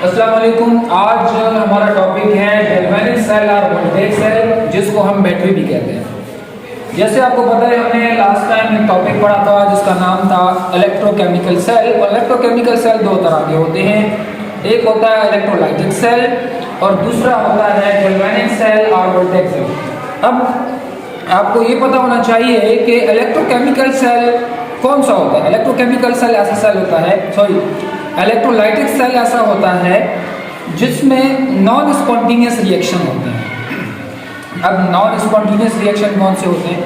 अस्सलाम वालेकुम। आज हमारा टॉपिक है गैल्वेनिक सेल और वोल्टेज सेल, जिसको हम बैटरी भी कहते हैं। जैसे आपको पता है, हमने लास्ट टाइम एक टॉपिक पढ़ा था जिसका नाम था इलेक्ट्रोकेमिकल सेल। और इलेक्ट्रोकेमिकल सेल दो तरह के होते हैं, एक होता है इलेक्ट्रोलाइटिक सेल और दूसरा होता है गैल्वेनिक सेल और वोल्टेज सेल। अब आपको ये पता होना चाहिए कि इलेक्ट्रोकेमिकल सेल कौन सा होता है। इलेक्ट्रोकेमिकल सेल ऐसा सेल होता है, इलेक्ट्रोलाइटिक सेल ऐसा होता है जिसमें नॉन स्पॉन्टेनियस रिएक्शन होते हैं। अब नॉन स्पॉन्टेनियस रिएक्शन कौन से होते हैं?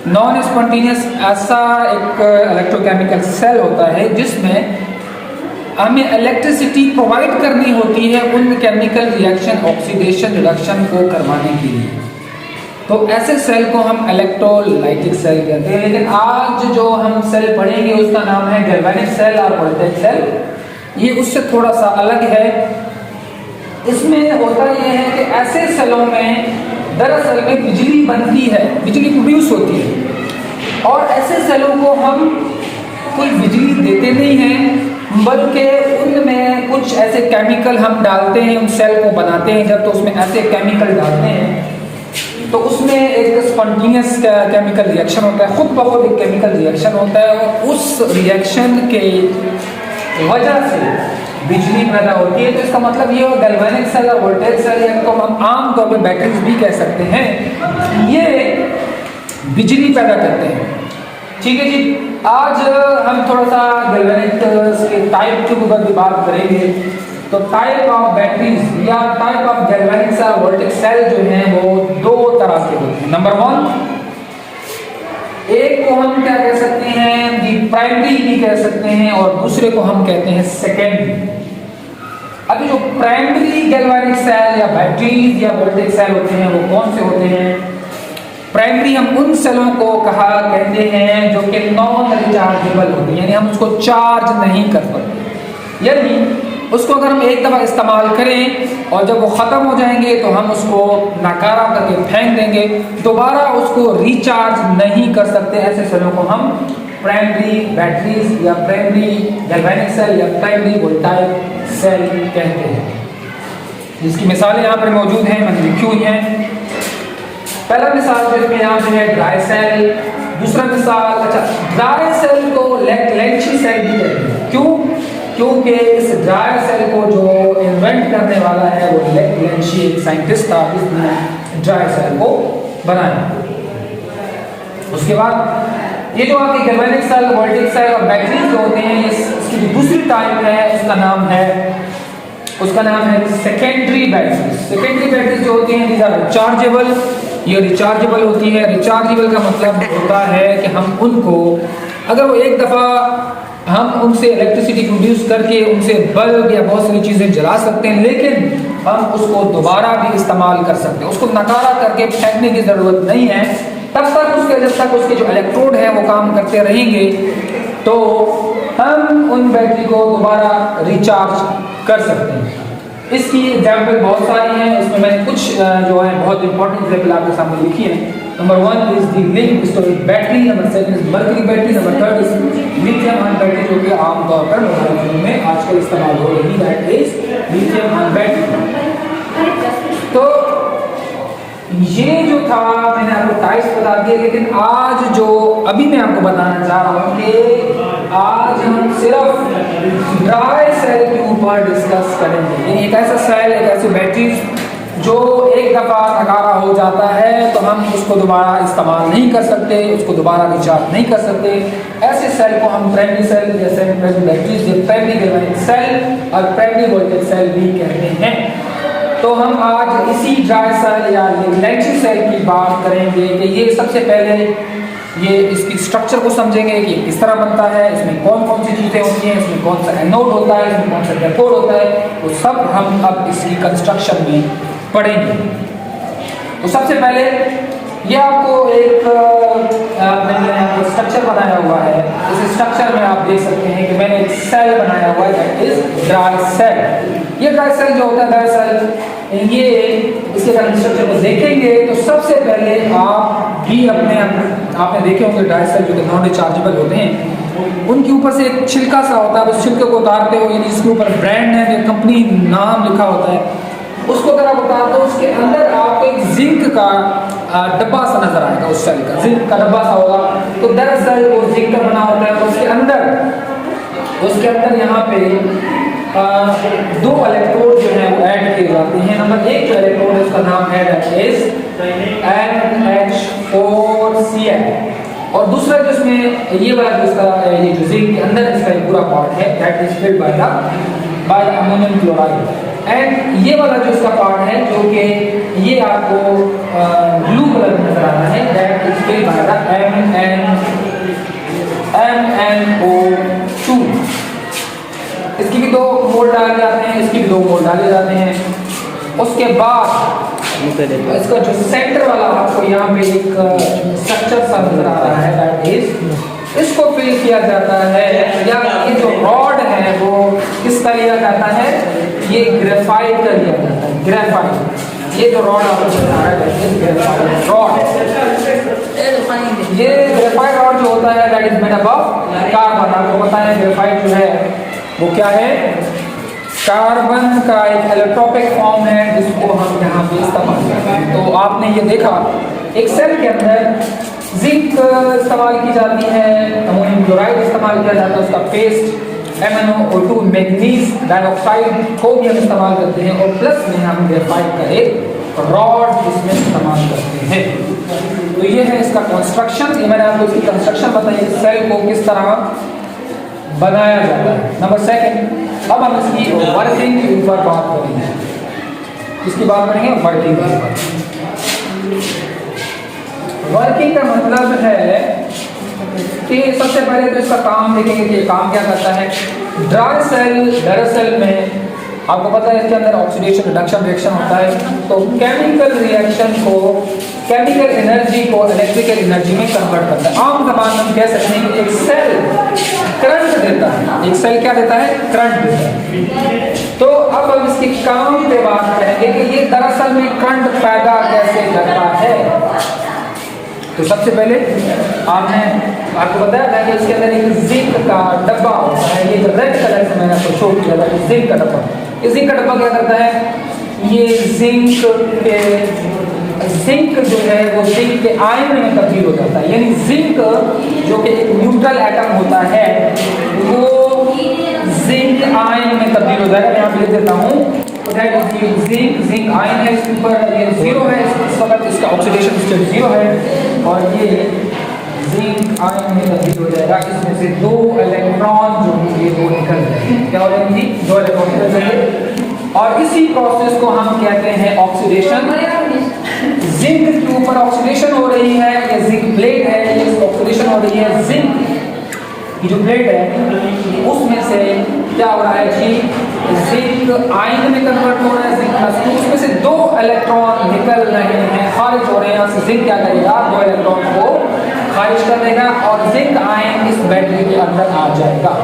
नॉन स्पॉन्टेनियस ऐसा एक इलेक्ट्रोकेमिकल सेल होता है जिसमें हमें इलेक्ट्रिसिटी प्रोवाइड करनी होती है उन केमिकल रिएक्शन, ऑक्सीडेशन, रिडक्शन को करवाने के लिए। तो ऐसे सेल को हम इलेक्ट्रोलाइटिक सेल कहते हैं। लेकिन आज जो हम सेल पढ़ेंगे उसका नाम है गैल्वेनिक सेल और वोल्टेज सेल। ये उससे थोड़ा सा अलग है। इसमें होता यह है कि ऐसे सेलों में दरअसल में बिजली बनती है, बिजली प्रोड्यूस होती है, और ऐसे सेलों को हम कोई बिजली देते नहीं हैं, बल्कि उनमें कुछ ऐसे केमिकल हम डालते हैं, उन सेल को बनाते हैं। जब तो उसमें ऐसे केमिकल डालते हैं तो उसमें एक स्पॉन्टेनियस केमिकल रिएक्शन होता है, खुद ब खुद एक केमिकल रिएक्शन होता है, और उस रिएक्शन के वजह से बिजली पैदा होती है। तो इसका मतलब ये गैल्वेनिक सेल और वोल्टेज सेल, या तो हम आम तौर पर बैटरीज भी कह सकते हैं, ये बिजली पैदा करते हैं। ठीक है जी। आज हम थोड़ा सा गैल्वेनिक के टाइप के ऊपर भी बात करेंगे। तो टाइप ऑफ बैटरीज या टाइप ऑफ गैल्वेनिक सेल और वोल्टेज सेल जो हैं वो दो तरह के होते हैं। नंबर वन, एक को हम क्या कह सकते हैं, दी प्राइमरी भी कह सकते हैं, और दूसरे को हम कहते हैं सेकेंडरी। अभी जो प्राइमरी गैल्वेनिक सेल या बैटरीज या वोल्टेज सेल होते हैं वो कौन से होते हैं? प्राइमरी हम उन सेलों को कहते हैं जो कि नॉन रिचार्जेबल होते हैं, यानी हम उसको चार्ज नहीं कर सकते। यानी उसको अगर हम एक दफ़ा इस्तेमाल करें और जब वो ख़त्म हो जाएंगे तो हम उसको नकारा करके फेंक देंगे, दोबारा उसको रिचार्ज नहीं कर सकते। ऐसे सेलों को हम प्राइमरी बैटरीज या प्राइमरी गैल्वेनिक सेल या प्राइमरी वोल्टाइक सेल कहते हैं, जिसकी मिसालें यहाँ पर मौजूद हैं, मैंने लिखी हुई हैं। पहला मिसाल जो इसमें यहाँ पे है ड्राई सेल। दूसरा मिसाल, ड्राई सेल को लेंची सेल भी कहते हैं। क्यों? क्योंकि इस ड्राई सेल को जो इन्वेंट करने वाला है वो लेंची एक साइंटिस्ट था, जिसने ड्राई सेल को बनाया। उसके बाद ये जो आपके गैल्वेनिक सेल, वोल्टेज सेल और बैटरीज जो होते हैं, इसकी जो दूसरी टाइप है उसका नाम है सेकेंडरी बैटरीज। सेकेंडरी बैटरीज जो होती हैं दीज आर रिचार्जेबल। ये रिचार्जेबल होती है। रिचार्जेबल का मतलब होता है कि हम उनको, अगर वो एक दफ़ा हम उनसे इलेक्ट्रिसिटी प्रोड्यूस करके उनसे बल्ब या बहुत सारी चीज़ें जला सकते हैं, लेकिन हम उसको दोबारा भी इस्तेमाल कर सकते हैं। उसको नकारा करके फेंकने की ज़रूरत नहीं है। जब तक उसके जो इलेक्ट्रोड हैं वो काम करते रहेंगे तो हम उन बैटरी को दोबारा रिचार्ज कर सकते हैं। इसकी एग्जाम्पल बहुत सारी हैं, इसमें मैंने कुछ जो है बहुत इंपॉर्टेंट एग्जाम्पल आपके सामने लिखी है। Number one is the link storage battery, number second is mercury battery, number third is lithium ion battery, जो कि आमतौर पर मोबाइल फोन में आजकल इस्तेमाल हो रही है, इज लिथियम आयन बैटरी। तो ये जो था मैंने आपको टाइप्स बता दिए, लेकिन आज जो अभी मैं आपको बताना चाह रहा हूँ कि आज हम सिर्फ ड्राई सेल के ऊपर डिस्कस करेंगे। यानी एक ऐसा सेल, एक ऐसी बैटरी जो एक दफ़ा नकारा हो जाता है तो हम उसको दोबारा इस्तेमाल नहीं कर सकते, उसको दोबारा रिचार्ज नहीं कर सकते। ऐसे सेल को हम प्राइमरी सेल, जैसे primary batteries, primary galvanic cell और प्राइमरी वोल्टेज सेल भी कहते हैं। तो हम आज इसी ड्राई सेल या लेंची सेल की बात करेंगे कि ये सबसे पहले ये इसकी स्ट्रक्चर को समझेंगे कि किस तरह बनता है, इसमें कौन कौन सी चीज़ें होती हैं, इसमें कौन सा एनोड होता है, इसमें कौन सा कैथोड होता है, वो सब हम अब इसकी कंस्ट्रक्शन में पढ़ेंगे। तो सबसे पहले ये आपको एक मैंने स्ट्रक्चर बनाया हुआ है। इस स्ट्रक्चर में आप देख सकते हैं कि मैंने एक सेल बनाया हुआ है, दैट इज ड्राई सेल। ये ड्राई सेल जो होता है, ड्राई सेल, ये इसके स्ट्रक्चर को देखेंगे तो सबसे पहले आप भी आपने देखे होंगे ड्राई सेल जो कि नॉन रिचार्जेबल होते हैं। उनके ऊपर से एक छिलका सा होता है, उस छिलके को उतारते हो, यानी जिसके ऊपर ब्रांड है, कंपनी नाम लिखा होता है, उसको अगर आप उतारते हो उसके अंदर आपको एक जिंक का डब्बा सा नजर आएगा, उस सेल का जिंक का डब्बा सा होगा। तो दरअसल वो जिंक का बना होता है। तो उसके अंदर यहाँ पे दो इलेक्ट्रोड जो है वो ऐड किए जाते हैं। नंबर एक जो इलेक्ट्रोड है उसका नाम है दैट इज NH4Cl, और दूसरा जो इसमें ये वाला जो इसका ये जो जिंक के अंदर इसका ये पूरा पार्ट है that is filled by the ammonium chloride. And ये वाला जो इसका पार्ट है जो कि ये आपको ब्लू कलर में नजर आ रहा है that is filled by the MnO2। इसकी भी दो मोल डाले जाते हैं, इसकी भी दो मोल डाले जाते हैं। उसके बाद इसका जो सेंटर वाला आपको यहाँ पे एक स्ट्रक्चर सा नजर आ रहा है दैट इज, इसको फिल किया जाता है, या ये जो रॉड है वो किसका लिया जाता है, ये ग्रेफाइट का लिया जाता है। ग्रेफाइट, ये जो रॉड आपको नजर आ रहा है ग्रेफाइट रॉड, ये ग्रेफाइट रॉड जो होता है that is made up of carbon. आपको पता है ग्रेफाइट जो है वो क्या है, कार्बन का एक एलोट्रोपिक फॉर्म है जिसको हम यहाँ पे इस्तेमाल करते हैं। तो आपने ये देखा एक सेल के अंदर जिंक इस्तेमाल की जाती है, अमोनियम क्लोराइड इस्तेमाल किया जाता है, उसका पेस्ट MnO2 मैग्नीज डाइऑक्साइड को भी हम इस्तेमाल करते हैं, और प्लस में हम ग्रेफाइट का एक रॉड इसमें इस्तेमाल करते हैं। तो ये है इसका कंस्ट्रक्शन। ये मैंने आपको इसकी कंस्ट्रक्शन बताई, सेल को किस तरह बनाया जाता है। नंबर सेकंड, अब हम इसकी वर्किंग के ऊपर बात करेंगे। इसकी बात करेंगे वर्किंग के ऊपर। वर्किंग का मतलब है कि सबसे पहले तो इसका काम देखेंगे कि काम क्या करता है। ड्राई सेल दरअसल में आपको पता है इसके अंदर ऑक्सीडेशन रिडक्शन रिएक्शन होता है, तो केमिकल रिएक्शन को, केमिकल एनर्जी को इलेक्ट्रिकल एनर्जी में कन्वर्ट करता है। आम जबान में हम कह सकते हैं कि एक सेल करंट देता है, एक सेल क्या देता है, करंट देता है। तो अब हम इसके काम पे बात करेंगे कि ये दरअसल में करंट पैदा कैसे करता है। तो सबसे पहले आपको बताया था कि इसके अंदर एक जिंक का डब्बा होता है, ये जो रेड कलर से मैंने आपको शो किया था, जिंक का डब्बा। ये जिंक का डब्बा क्या करता है, ये जिंक जो है वो जिंक के आयन में तब्दील हो जाता है। यानी जिंक जो कि एक न्यूट्रल एटम होता है वो जिंक आयन में तब्दील हो जाएगा। यहाँ पे लिख देता हूँ, जिंक आयन है, इसके ऊपर ये जीरो है, इस वक्त इसका ऑक्सीडेशन स्टेट जीरो है, और ये जिंक आयन में तब्दील हो जाएगा। इसमें से दो इलेक्ट्रॉन जो होंगे वो निकल जाएंगे। क्या हो जाएंगे, दो इलेक्ट्रॉन निकल जाएंगे, और इसी प्रोसेस को हम कहते हैं ऑक्सीडेशन। जिंक के ऊपर ऑक्सीडेशन हो रही है, ये जिंक प्लेट है, ये ऑक्सीडेशन हो रही है। जिंक की जो प्लेट है उसमें से क्या हो रहा है जी, जिंक आयन में कन्वर्ट हो रहा है, जिंक प्लस 2, उसमें से दो इलेक्ट्रॉन निकल रहे हैं, खारिज हो रहे हैं। यहाँ से जिंक क्या करेगा, दो इलेक्ट्रॉन को खारिज कर देगा, और जिंक आयन इस बैटरी के अंदर आ जाएगा,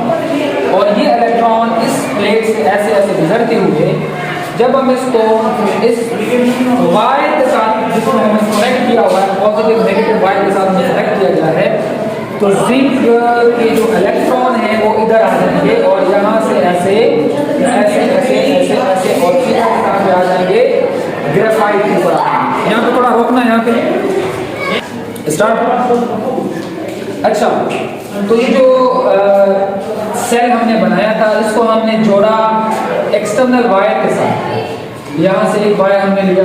और ये इलेक्ट्रॉन इस प्लेट से ऐसे ऐसे गुजरते हुए जब हम इसको इस वायर के साथ जिसमें हमने कनेक्ट किया हुआ है, पॉजिटिव नेगेटिव वायर के साथ कनेक्ट किया गया है, तो जिंक के जो इलेक्ट्रॉन है वो इधर आ जाएंगे, और यहाँ से ऐसे ऐसे ऐसे ऐसे ऐसे और कहाँ पे आ जाएंगे, ग्रेफाइट के ऊपर। यहाँ पे थोड़ा रोकना है, यहाँ पे स्टार्ट। अच्छा, तो ये जो सेल हमने बनाया था इसको हमने जोड़ा एक्सटर्नल वायर के साथ। यहाँ से एक वायर हमने लिया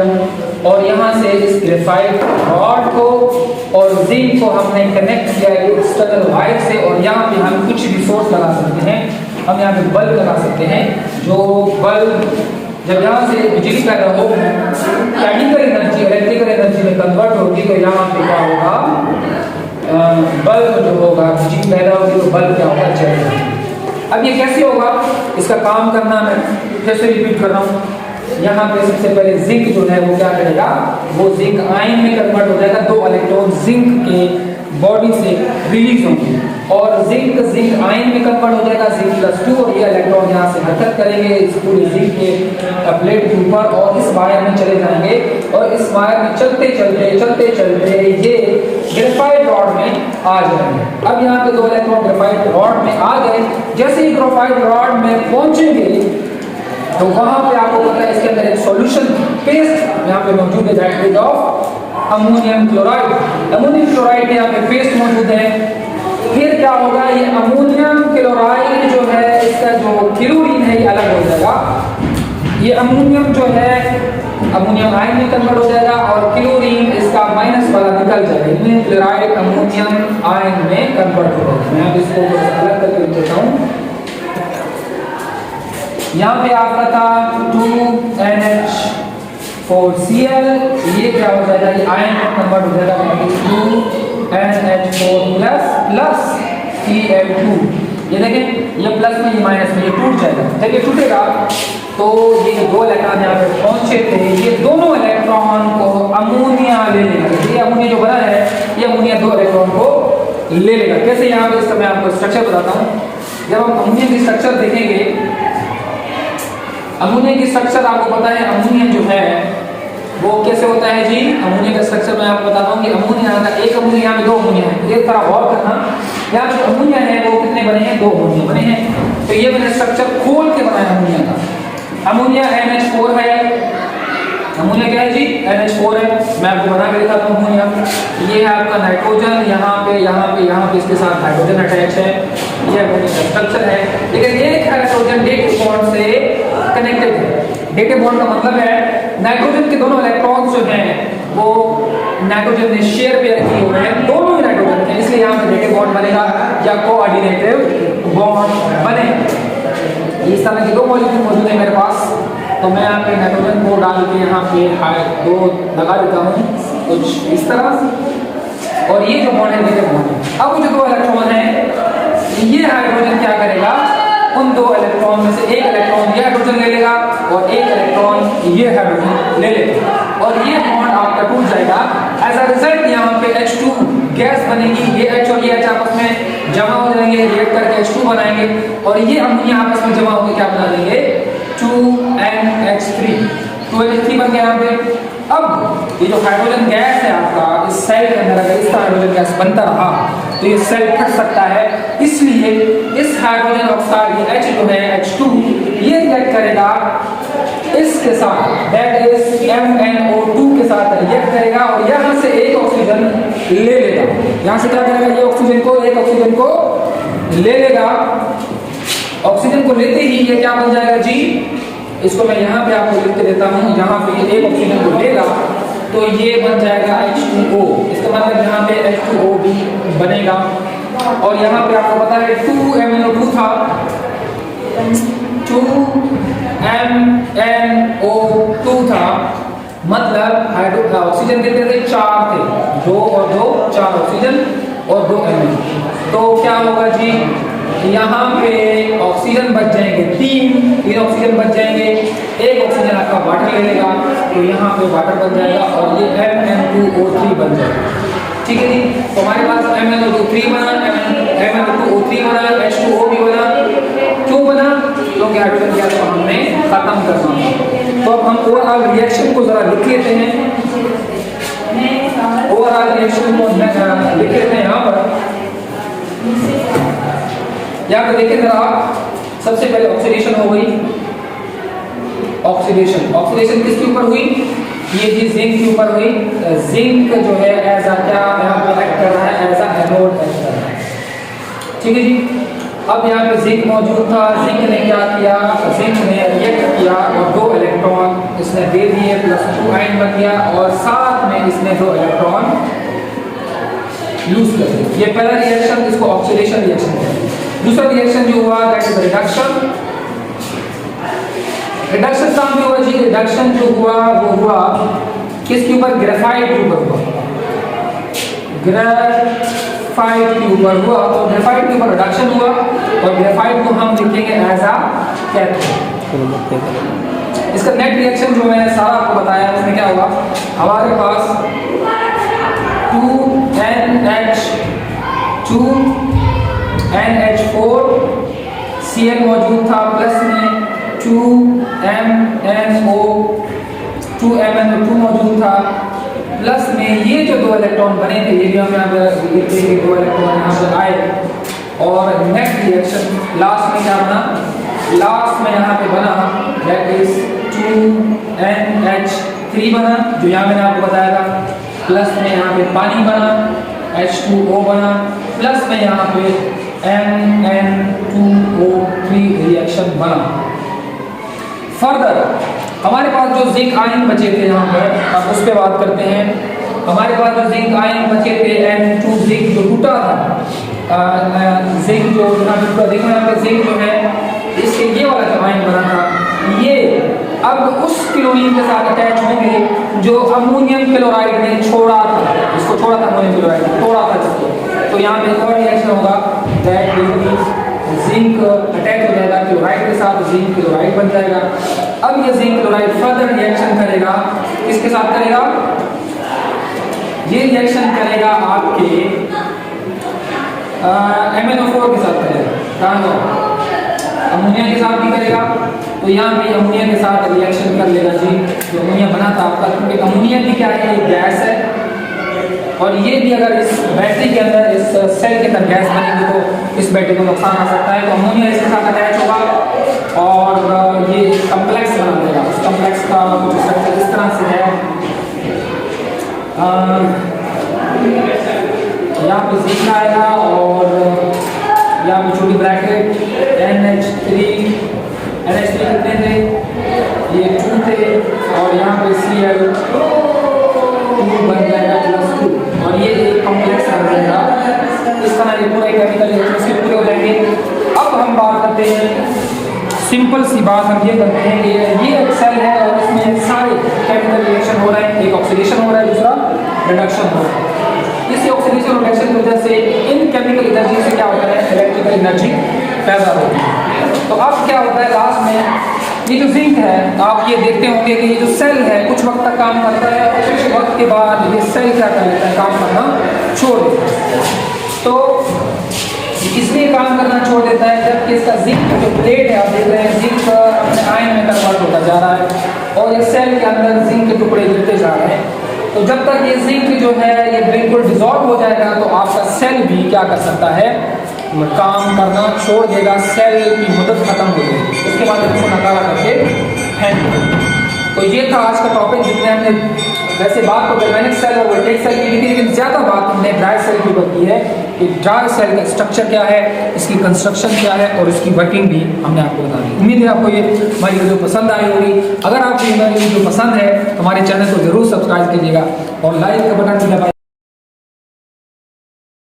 और यहाँ से इस ग्रेफाइट रॉड को और जिंक को हमने कनेक्ट किया एक्सटर्नल वायर से, और यहाँ पे हम कुछ भी सोर्स लगा सकते हैं। हम यहाँ पे बल्ब लगा सकते हैं, जो बल्ब जब यहाँ से बिजली पैदा हो, केमिकल एनर्जी इलेक्ट्रिकल एनर्जी में कन्वर्ट होगी, तो यहाँ पे क्या होगा, बल्ब जो होगा, बिजली पैदा होगी तो बल्ब क्या होगा, जलेगा। अब ये कैसे होगा, इसका काम करना मैं फिर से रिपीट कर रहा हूँ। यहाँ पे सबसे पहले जिंक जो है वो क्या करेगा, वो जिंक आयन में कन्वर्ट हो जाएगा, दो इलेक्ट्रॉन जिंक के बॉडी से रिलीज होंगे, और जिंक आयन में कन्वर्ट हो जाएगा Zn+2 और ये इलेक्ट्रॉन यहाँ से हरकत करेंगे इस पूरे जिंक के प्लेट के ऊपर और इस वायर में चले जाएंगे और इस वायर में चलते चलते ये ग्रेफाइट रॉड में आ जाएंगे। अब यहाँ पे 2 इलेक्ट्रॉन ग्रेफाइट रॉड में आ गए। जैसे ही ग्रेफाइट रॉड में पहुंचेंगे तो वहां पे आपको पता है इसके अंदर एक सॉल्यूशन पेस्ट यहाँ पे मौजूद है, that is of ammonium chloride. Ammonium chloride यहाँ पे पेस्ट मौजूद है। फिर क्या होगा, ये अमोनियम क्लोराइड जो है इसका जो क्लोरीन है ये अलग हो जाएगा। ये अमोनियम जो है अमोनियम आयन में कन्वर्ट हो जाएगा और क्लोरीन इसका माइनस वाला निकल जाएगा। इनमें क्लोराइड अमोनियम आयन में कन्वर्ट हो जाएगा। मैं अब इसको अलग करके देता हूँ। यहाँ पे आपका था 2NH4Cl, ये क्या हो जाएगा, ये आयन में कन्वर्ट हो जाएगा 2NH4 प्लस Cl2। ये देखें ये प्लस में ये माइनस में ये टूट जाएगा। जब ये टूटेगा तो ये 2 इलेक्ट्रॉन यहाँ पे पहुंचे थे, ये दोनों इलेक्ट्रॉन को अमोनिया ले लेगा। ये अमोनिया जो बना है ये अमोनिया 2 इलेक्ट्रॉन को ले लेगा। कैसे, यहाँ पे इसका मैं आपको स्ट्रक्चर बताता हूँ। जब हम अमोनिया की स्ट्रक्चर देखेंगे, अमोनिया की स्ट्रक्चर आपको पता है अमोनिया जो है वो कैसे होता है जी। अमोनिया का स्ट्रक्चर मैं आपको बताता हूँ कि अमोनिया का एक अमोनिया, यहाँ पे 2 अमोनिया है। एक तरह गौर करना, यहाँ पे अमोनिया है वो कितने बने हैं, 2 अमोनिया बने हैं। तो ये मैंने स्ट्रक्चर खोल के बनाया अमोनिया का। अमोनिया NH4 है। अमोनिया क्या है जी, NH4 है। मैं आपको बना के दिखाता हूँ अमोनिया। ये है आपका नाइट्रोजन, यहाँ पे इसके साथ हाइड्रोजन अटैच है। ये अमोनिया का स्ट्रक्चर है। लेकिन एक हाइड्रोजन डेटिव बॉन्ड से कनेक्टेड है। डेटिव बॉन्ड का मतलब है नाइट्रोजन के दोनों इलेक्ट्रॉन्स जो हैं वो नाइट्रोजन ने शेयर पेयर किए हुए हैं, दोनों ही नाइट्रोजन के, इसलिए यहाँ पे डेटिव बॉन्ड बनेगा या कोऑर्डिनेटिव बॉन्ड बने। इस तरह के 2 मॉलिक्यूल मौजूद है मेरे पास। तो मैं यहाँ पे नाइट्रोजन को डाल के यहाँ पे 2 लगा देता हूँ कुछ इस तरह, और ये जो बॉन्ड है डेटिव बॉन्ड है। अब जो 2 इलेक्ट्रॉन है ये हाइड्रोजन क्या करेगा, उन 2 इलेक्ट्रॉन में से एक इलेक्ट्रॉन ये हाइड्रोजन ले लेगा और एक इलेक्ट्रॉन ये हाइड्रोजन ले लेगा और ये बॉन्ड आपका टूट जाएगा। एज अ रिजल्ट यहाँ पे H2 गैस बनेगी। ये H और ये H आपस में जमा हो जाएंगे, रिएक्ट करके H2 बनाएंगे और ये अमोनिया आपस में जमा होकर क्या बना देंगे, 2NH3 बन गया यहाँ पे। अब ये जो हाइड्रोजन गैस है आपका इस सेल के अंदर अगर इसका हाइड्रोजन गैस बनता रहा तो ये सेल फट सकता है। इसलिए इस हाइड्रोजन ऑक्साइड ये H जो है H2 ये रिएक्ट करेगा इसके साथ, दैट इज MnO2 के साथ रिएक्ट करेगा और यहाँ से एक ऑक्सीजन ले लेगा। यहाँ से क्या करेगा, ये एक ऑक्सीजन को ले लेगा। ऑक्सीजन को लेते ही ये क्या बन जाएगा जी, इसको मैं यहाँ पे आपको लिख के देता हूँ। यहाँ पे ये एक ऑक्सीजन को लेगा तो ये बन जाएगा H2O। इसका मतलब यहाँ पे H2O भी बनेगा और यहाँ पे आपको पता है 2MnO2 था, 2MnO2 था, मतलब ऑक्सीजन कितने थे, 4 थे, 2 और 2 4 ऑक्सीजन और 2 Mn। तो क्या होगा जी, यहाँ पे ऑक्सीजन बच जाएंगे 3 ऑक्सीजन बच जाएंगे। एक ऑक्सीजन आपका वाटर ले लेगा तो यहाँ पे वाटर बन जाएगा और ये MnO2 बन जाएगा। ठीक है जी, तो हमारे पास MnO2 बना, MnO2 बना, H2O भी बना। क्यों बना, क्योंकि हाइड्रोजन गैस को हमने खत्म करना। तो अब हम ओवरऑल रिएक्शन को जरा लिख लेते हैं। ओवरऑल रिएक्शन को लिख लेते हैं यहाँ पर। यहाँ पे देखें जरा, सबसे पहले ऑक्सीडेशन हो गई। ऑक्सीडेशन किसके ऊपर हुई, ये जी जिंक के ऊपर हुई। जिंक जो है एज अ क्या यहाँ पे एक्ट कर रहा है, एज अ एनोड एक्ट कर रहा है। ठीक है जी, अब यहाँ पे जिंक मौजूद था। जिंक ने क्या किया, जिंक ने रिएक्ट किया और 2 इलेक्ट्रॉन इसने दे दिए, +2 आयन बन गया और साथ में इसने 2 इलेक्ट्रॉन लूज कर दिए। ये पहला रिएक्शन, इसको ऑक्सीडेशन रिएक्शन कहते हैं। दूसरा रिएक्शन जो हुआ दैट इज रिडक्शन। रिडक्शन कहाँ पे हुआ जी, रिडक्शन जो हुआ वो हुआ किसके ऊपर, ग्रेफाइट के ऊपर हुआ। ग्रेफाइट के ऊपर हुआ, तो ग्रेफाइट के ऊपर रिडक्शन हुआ और ग्रेफाइट को हम लिखेंगे एज अ कैथोड। इसका नेट रिएक्शन जो मैंने सारा आपको बताया उसमें क्या होगा, हमारे पास 2NH2 NH4 Cl मौजूद था, प्लस में 2MnO2 मौजूद था, प्लस में ये जो दो इलेक्ट्रॉन बने थे, ये भी हम यहाँ पे लिखते हैं कि दो इलेक्ट्रॉन यहाँ पर आए, और नेक्स्ट रिएक्शन लास्ट में क्या बना, लास्ट में यहाँ पे बना दैट इज 2NH3 बना, जो यहाँ मैंने आपको बताया था, प्लस में यहाँ पे पानी बना, H2O बना, प्लस में यहाँ पे Mn2O3 रिएक्शन बना। फर्दर हमारे पास जो जिंक आयन बचे थे यहाँ पर, अब उस पर बात करते हैं। हमारे पास जो जिंक आयन बचे थे N2 जिंक जो टूटा था, जिंक जो यहाँ टूटा, देखो यहाँ पे जिंक जो है इसके ये वाला जो आयन बना था, ये अब उस क्लोरीन के साथ अटैच होंगे जो अमोनियम क्लोराइड ने छोड़ा था, इसको छोड़ा था, अमोनियम क्लोराइड तोड़ा था इसको, तो यहाँ पे एक और रिएक्शन होगा दैट जिंक अटैच हो जाएगा क्लोराइड के साथ, जिंक क्लोराइड बन जाएगा। अब ये जिंक क्लोराइड फर्दर रिएक्शन करेगा, किसके साथ करेगा, ये रिएक्शन करेगा आपके MnO4 के साथ करेगा, अमोनिया के साथ भी करेगा, तो यहाँ पे अमोनिया के साथ रिएक्शन कर लेगा जी, जो अमोनिया बना था आपका, क्योंकि अमोनिया भी क्या है, ये गैस है, और ये भी अगर इस बैटरी के अंदर, इस सेल के अंदर गैस बनेगी तो इस बैटरी को नुकसान आ सकता है, तो अमोनिया इसके साथ अटैच होगा और ये कम्प्लेक्स बना देगा। उस कम्प्लेक्स का स्ट्रक्चर इस तरह से है, यहाँ पे जिंक आएगा और यहाँ पे छोटी ब्रैकेट NH3 कितने थे, ये 2 थे, और यहाँ पे Cl2 बन जाएगा +2, और ये एक कॉम्प्लेक्स बन जाएगा। इस तरह ये पूरा केमिकल रिएक्शन पूरे हो जाएंगे। अब हम बात करते हैं, सिंपल सी बात हम ये करते हैं कि ये एक सेल है और इसमें सारे केमिकल रिएक्शन हो रहे हैं, एक ऑक्सीडेशन हो रहा है, दूसरा रिडक्शन हो रहा है। इस ऑक्सीडेशन और रिडक्शन की वजह से इन केमिकल एनर्जी से क्या होता है, इलेक्ट्रिकल एनर्जी पैदा होती है। तो अब क्या होता है लास्ट में, ये जो जिंक है, आप ये देखते होंगे कि ये जो सेल है कुछ वक्त तक काम करता है, और कुछ वक्त के बाद ये सेल क्या कर लेता है, काम करना छोड़ देता है। तो इसलिए काम करना छोड़ देता है जबकि इसका जिंक जो प्लेट है, आप देख रहे हैं जिंक अपने आयन में कन्वर्ट होता जा रहा है, और ये सेल के अंदर जिंक के टुकड़े गिरते जा रहे हैं। तो जब तक ये जिंक जो है ये बिल्कुल डिसॉल्व हो जाएगा, तो आपका सेल भी क्या कर सकता है, काम करना छोड़ देगा, सेल की मदद खत्म हो जाएगी, उसके बाद इसको नकारा करके फेंक देगा। तो ये था आज का टॉपिक, जिसमें हमने वैसे बात तो गैल्वेनिक सेल और वोल्टेज सेल की थी, लेकिन ज़्यादा बात हमने ड्राई सेल की ऊपर की है कि ड्राई सेल का स्ट्रक्चर क्या है, इसकी कंस्ट्रक्शन क्या है, और इसकी वर्किंग भी हमने आपको बता दी। उम्मीद है आपको ये हमारी वीडियो पसंद आई होगी। अगर आपको हमारी वीडियो पसंद है तो हमारे चैनल को जरूर सब्सक्राइब कीजिएगा और लाइक का बटन भी दबाइए।